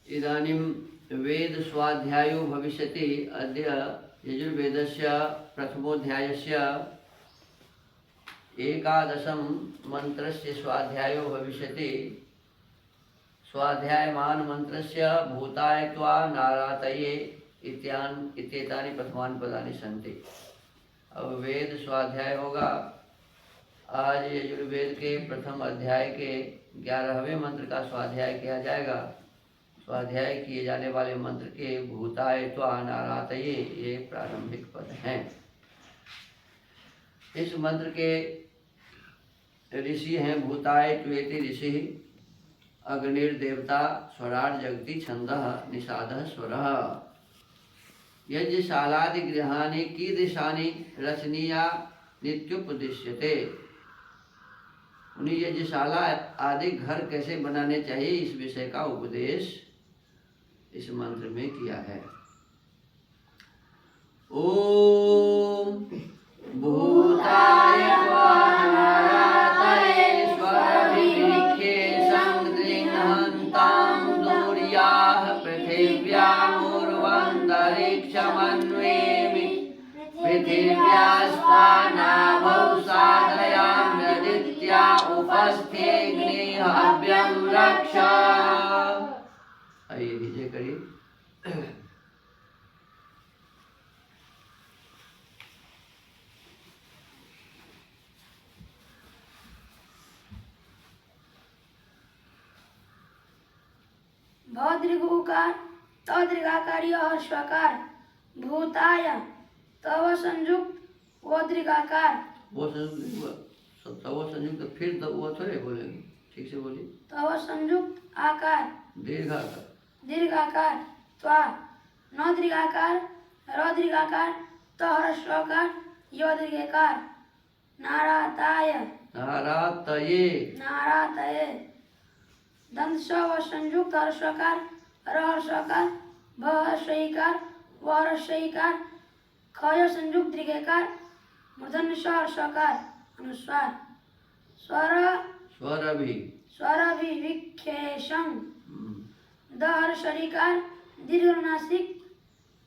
इदानीं वेद स्वाध्यायो भविष्यति। अद्य यजुर्वेदस्य प्रथमोऽध्यायस्य 11 मन्त्रस्य स्वाध्यायो भविष्यति। स्वाध्यायमान मन्त्रस्य भूताय त्वा नारातये इत्येतानि प्रथमानि पदानि सन्ति। अब वेद स्वाध्याय होगा। आज यजुर्वेद के प्रथम अध्याय के 11वें मंत्र का स्वाध्याय किया जाएगा। स्वाध्याय किए जाने वाले मंत्र के भूताय त्वा नारातये ये प्रारंभिक पद हैं। इस मंत्र के ऋषि हैं भूताय त्वेति ऋषि, अग्निर्देवता, स्वराट जगति, छंदः निषादः स्वरः। यज्ञशालादि गृहाणि कीदृशानि रचनीया नित्युपदिश्यते। उन्हें यज्ञशाला आदि घर कैसे बनाने चाहिए इस विषय का उपदेश इस मंत्र में किया है। ओम भूताय त्वा नारातये स्वरभिलिखे संगृह्णन्तां दूर्याः पृथिव्यामुर्वन्तरिक्षमन्वेमि पृथिव्यास्तानाभौ साधयाम्यदित्या उपस्थेऽग्निहव्यं रक्ष। आइए विजय करिए। भौद्रिगुकार तौद्रिगाकार यह स्वकार भूताय तव संयुक्त वोद्रिगाकार। वो संयुक्त फिर तो वो थोड़े बोलेंगे, ठीक से बोलिए। तव संयुक्त आकार दीर्घाकार दीर्घाकार त्वा नौद्रिगाकार रौद्रिगाकार तहर्षकार योद्रिगाकार नाराताय नारातये नारातये दंश व संयुक्त हर्षकार रहर्षकार भहर्षईकार वहर्षईकार खय संयुक्त दीर्घकार मूर्धन्य हर्षकार अनुस्वार स्वरभिविक्षेषं दहर्षरीकार दीर्घनासिक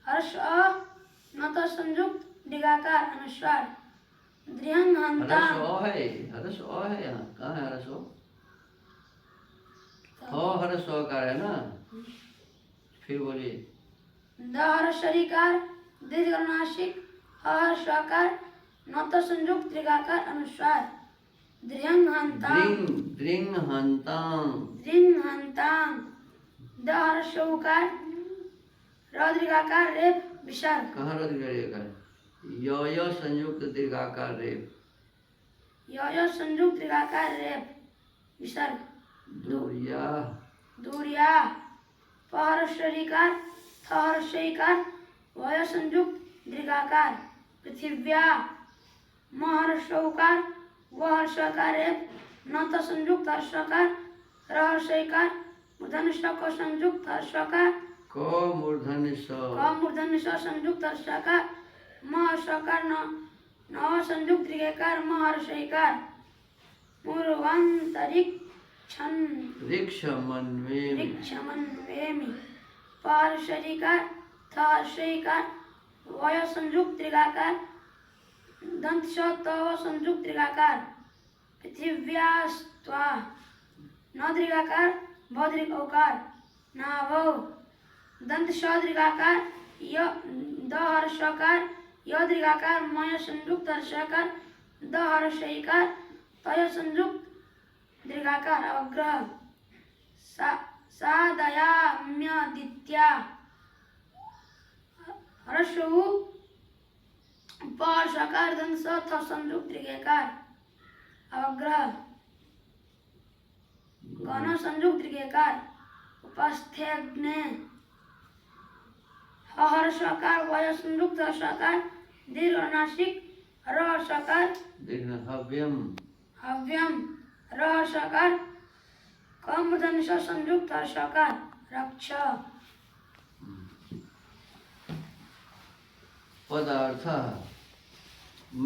हर्ष नत संयुक्त दीर्घाकार अनुस्वार दृहंहंता हर्ष है यहाँ कहाँ है हर्ष हो हर्ष है ना। फिर बोलिए। दहर्षरीकार दीर्घनासिक हर्षकार नत संयुक्त दीर्घाकार अनुस्वार दृंहंतां दहर्षकार रौद्रिगाकार रेप विसर्ग। कहाँ रौद्रिगाकार? यो संयुक्त दीर्घाकार रेप यो संयुक्त दीर्घाकार रेप विसर्ग दूरिया पहर्षरीकार थहर्षईकार वय संयुक्त दीर्घाकार पृथिव्या महर्षौकार वहर्षकार रेप नत संयुक्त हर्षकार रहर्षईकार मूर्धन्य को संयुक्त हर्षकार क मूर्धन्य संयुक्त हर्षकार महर्षकार नव संयुक्त दीर्घकार महर्षईकार ऋक्षमन्वेमि पहर्षरीकार थहर्षईकार वय संयुक्त दीर्घाकार दंत तव संयुक्त दीर्घाकार पृथिव्यास्त्वा नौद्रिगाकार भौद्रिगौकार नाभौ दंत दीर्घाकार दहर्षकार योद्रिगाकार मय संयुक्त हर्षकार दहर्षईकार तय संयुक्त दीर्घाकार अवग्रह सादयाम्यदित्या हर्षौ पहर्षकार दंश थ संयुक्त दीर्घाकार अवग्रह गण संयुक्त दीर्घाकार उपस्थेऽग्ने हर्षकार वय संयुक्त हर्षकार दीर्घनासिक रहर्षकार हव्यम रहर्षकार कमूर्धन्य संयुक्त हर्षकार रक्ष। पदार्थ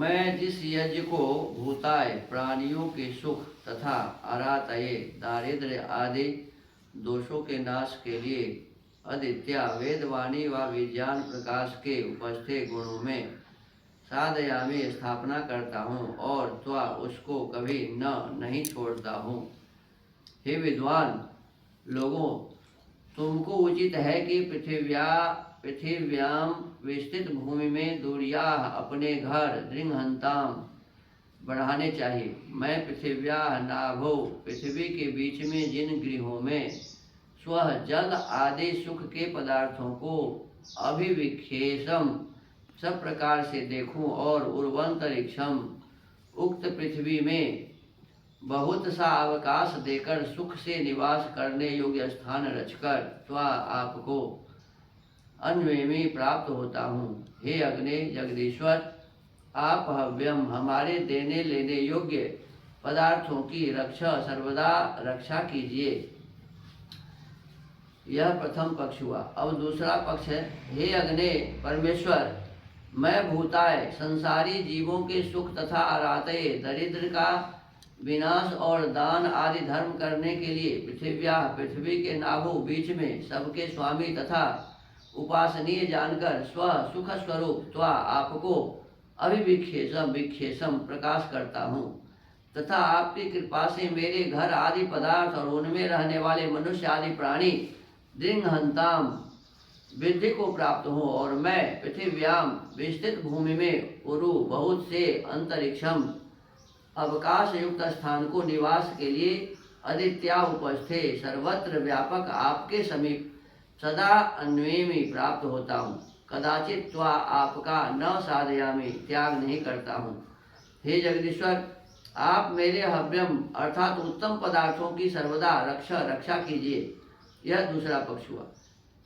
मैं जिस यज्ञ को भूताय प्राणियों के सुख तथा अरातये दारिद्र्य आदि दोषों के नाश के लिए अदित्या वेदवाणी व विज्ञान प्रकाश के उपस्थित गुणों में साधयामी स्थापना करता हूँ और त्वा उसको कभी नहीं छोड़ता हूँ। हे विद्वान लोगों, तुमको उचित है कि पृथिव्याम विस्तृत भूमि में दूरिया अपने घर दृंहंताम बढ़ाने चाहिए। मैं पृथिव्या नाभो पृथ्वी के बीच में जिन गृहों में स्वह जल आदि सुख के पदार्थों को अभिविखेशम सब प्रकार से देखूं और उर्वंतरिक्षम उक्त पृथ्वी में बहुत सा अवकाश देकर सुख से निवास करने योग्य स्थान रचकर त्वा आपको अन्वेमी प्राप्त होता हूँ। हे अग्नि जगदीश्वर, आप हव्यम हमारे देने लेने योग्य पदार्थों की रक्षा सर्वदा रक्षा कीजिए। यह प्रथम पक्ष हुआ। अब दूसरा पक्ष है, हे अग्नि परमेश्वर, मैं भूताय संसारी जीवों के सुख तथा आरातये दरिद्र का विनाश और दान आदि धर्म करने के लिए पृथ्वी के नाभो बीच में सबके स्वामी तथा उपासनीय जानकर स्व सुख स्वरूप त्वा आपको विक्षेषम प्रकाश करता हूँ तथा आपकी कृपा से मेरे घर आदि पदार्थ और उनमें रहने वाले मनुष्य आदि प्राणी दृंहंताम वृद्धि को प्राप्त हो और मैं पृथिव्याम विस्तृत भूमि में उरु बहुत से अंतरिक्षम अवकाश युक्त स्थान को निवास के लिए अदित्या उपस्थित सर्वत्र व्यापक आपके समीप सदा अन्वेमी प्राप्त होता हूँ। कदाचित त्वा आपका न साधयामी त्याग नहीं करता हूँ। हे जगदीश्वर, आप मेरे हव्यम अर्थात उत्तम पदार्थों की सर्वदा रक्षा कीजिए। यह दूसरा पक्ष हुआ।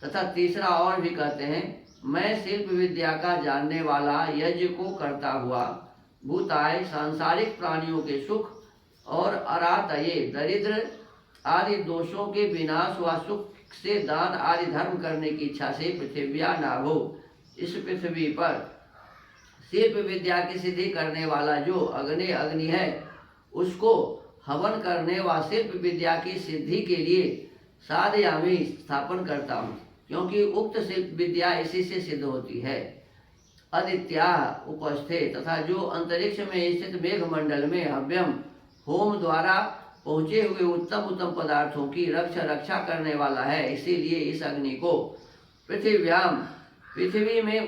तथा तीसरा और भी कहते हैं, मैं शिल्प विद्या का जानने वाला यज्ञ को करता हुआ भूताय सांसारिक प्राणियों के सुख और अरातये दरिद्र आदि दोषों के विनाश व सुख से दान आदि धर्म करने की इच्छा से पृथिव्या नाभो इस पृथ्वी पर शिल्प विद्या की सिद्धि करने वाला जो अग्नि है उसको हवन करने व शिल्प विद्या की सिद्धि के लिए साधयामी स्थापन करता हूँ, क्योंकि उक्त शिल्प विद्या इसी से सिद्ध होती है। अदित्या उपस्थित तथा जो अंतरिक्ष में स्थित मेघ मंडल में हव्यम होम द्वारा पहुँचे हुए उत्तम पदार्थों की रक्षा करने वाला है, इसीलिए इस अग्नि को पृथ्वी में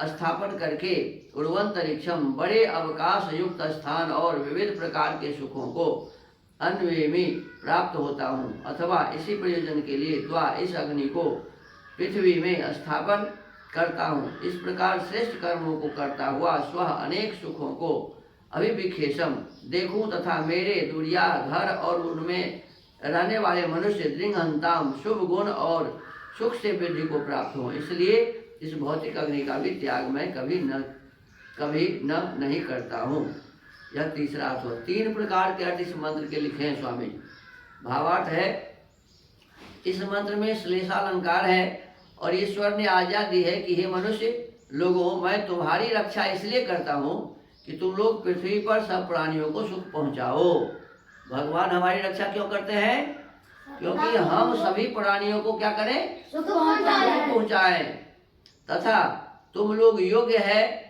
स्थापन करके उर्वंतरिक्षम बड़े अवकाश युक्त स्थान और विविध प्रकार के सुखों को अन्वेमी प्राप्त होता हूँ। अथवा इसी प्रयोजन के लिए द्वा इस अग्नि को पृथ्वी में स्थापन करता हूँ। इस प्रकार श्रेष्ठ कर्मों को करता हुआ स्वह अनेक सुखों को अभिविक्षेषम देखूं तथा मेरे दुरिया घर और उनमें रहने वाले मनुष्य दृंहंताम शुभ गुण और सुख से वृद्धि को प्राप्त हो। इसलिए इस भौतिक अग्नि का भी त्याग मैं कभी नहीं करता हूँ। यह तीसरा अर्थ हुआ। 3 प्रकार के अर्थ इस मंत्र के लिखे हैं स्वामी। भावार्थ है, इस मंत्र में श्लेषालंकार है और ईश्वर ने आज्ञा दी है कि हे मनुष्य लोगों, मैं तुम्हारी रक्षा इसलिए करता हूँ कि तुम लोग पृथ्वी पर सब प्राणियों को सुख पहुँचाओ। भगवान हमारी रक्षा क्यों करते हैं? क्योंकि हम सभी प्राणियों को क्या करें? सुख पहुँचाएं। तथा तुम लोग योग्य है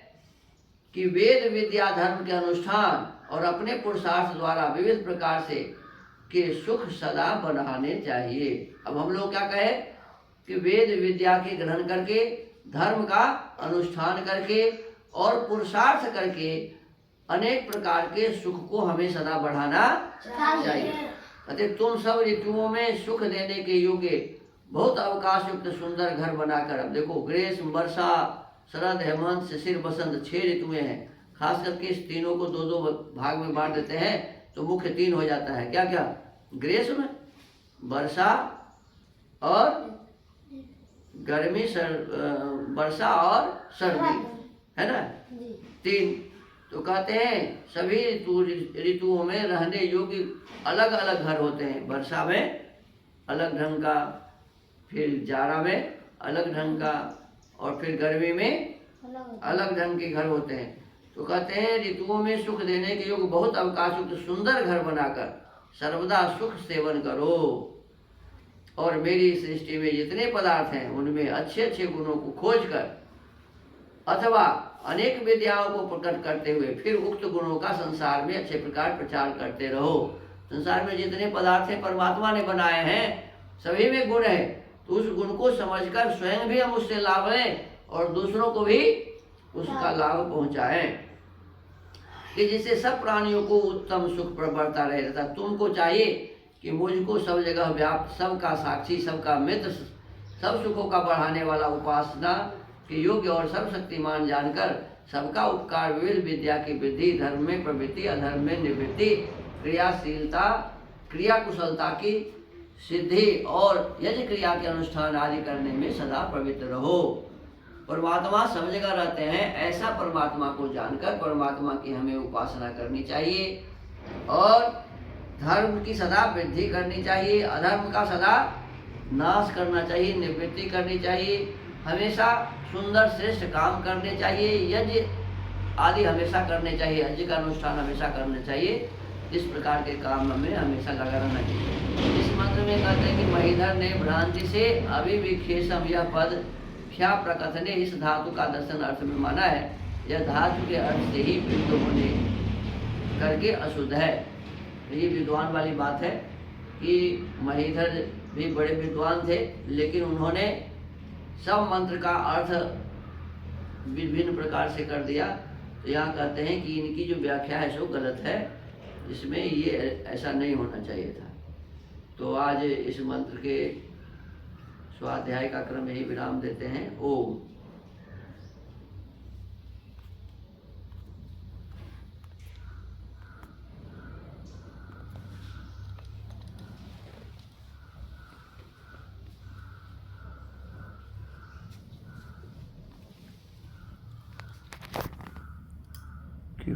कि वेद विद्या धर्म के अनुष्ठान और अपने पुरुषार्थ द्वारा विविध प्रकार से के सुख सदा बढ़ाने चाहिए। अब हम लोग क्या कहें कि वेद विद्या के ग्रहण करके, धर्म का अनुष्ठान करके और पुरुषार्थ करके अनेक प्रकार के सुख को हमें सदा बढ़ाना चाहिए। अतः तुम सब ऋतुओं में सुख देने के योग्य बहुत अवकाश युक्त सुंदर घर बनाकर, अब देखो ग्रीष्म, वर्षा, शरद, हेमंत, शिशिर, बसंत 6 ऋतुएं हैं। खास करके इस तीनों को 2-2 भाग में बांट देते हैं तो मुख्य 3 हो जाता है। क्या क्या? ग्रीष्म, वर्षा और गर्मी, वर्षा और सर्दी, है ना? 3। तो कहते हैं सभी ऋतुओं में रहने योग्य अलग अलग घर होते हैं। वर्षा में अलग ढंग का, फिर जाड़ा में अलग ढंग का और फिर गर्मी में अलग ढंग के घर होते हैं। तो कहते हैं ऋतुओं में सुख देने के योग्य बहुत अवकाश युक्त सुंदर घर बनाकर सर्वदा सुख सेवन करो। और मेरी सृष्टि में जितने पदार्थ हैं उनमें अच्छे अच्छे गुणों को खोज कर अथवा अनेक विद्याओं को प्रकट करते हुए फिर उक्त गुणों का संसार में अच्छे प्रकार प्रचार करते रहो। संसार में जितने पदार्थ हैं परमात्मा ने बनाए हैं, सभी में गुण है, तो उस गुण को समझकर स्वयं भी हम उससे लाभ लें और दूसरों को भी उसका लाभ पहुंचाएं, कि जिससे सब प्राणियों को उत्तम सुख बढ़ता रहे। तथा तुमको चाहिए कि मुझको सब जगह व्याप्त, सबका साक्षी, सबका मित्र, सब सुखों का बढ़ाने वाला, उपासना के योग्य और सर्वशक्तिमान जानकर सबका उपकार, विविध विद्या की वृद्धि, धर्म में प्रवृत्ति, अधर्म में निवृत्ति, क्रियाशीलता, क्रिया कुशलता की सिद्धि और यज्ञ क्रिया के अनुष्ठान आदि करने में सदा पवित्र रहो। परमात्मा सब जगह रहते हैं, ऐसा परमात्मा को जानकर परमात्मा की हमें उपासना करनी चाहिए और धर्म की सदा वृद्धि करनी चाहिए, अधर्म का सदा नाश करना चाहिए, निवृत्ति करनी चाहिए, हमेशा सुंदर श्रेष्ठ काम करने चाहिए, यज्ञ आदि हमेशा करने चाहिए, यज्ञ का अनुष्ठान हमेशा करना चाहिए। इस प्रकार के काम हमें हमेशा लगा रहना चाहिए। इस मंत्र में कहते हैं कि महीधर ने भ्रांति से अविविक्षेषम यह पद क्या प्रकथने इस धातु का दर्शन अर्थ में माना है। यह धातु के अर्थ से ही विरुद्ध होने करके अशुद्ध है। तो ये विद्वान वाली बात है कि महीधर भी बड़े विद्वान थे, लेकिन उन्होंने सब मंत्र का अर्थ विभिन्न प्रकार से कर दिया। तो यहाँ कहते हैं कि इनकी जो व्याख्या है सो गलत है, इसमें ये ऐसा नहीं होना चाहिए था। तो आज इस मंत्र के स्वाध्याय का क्रम यही विराम देते हैं। ओम। की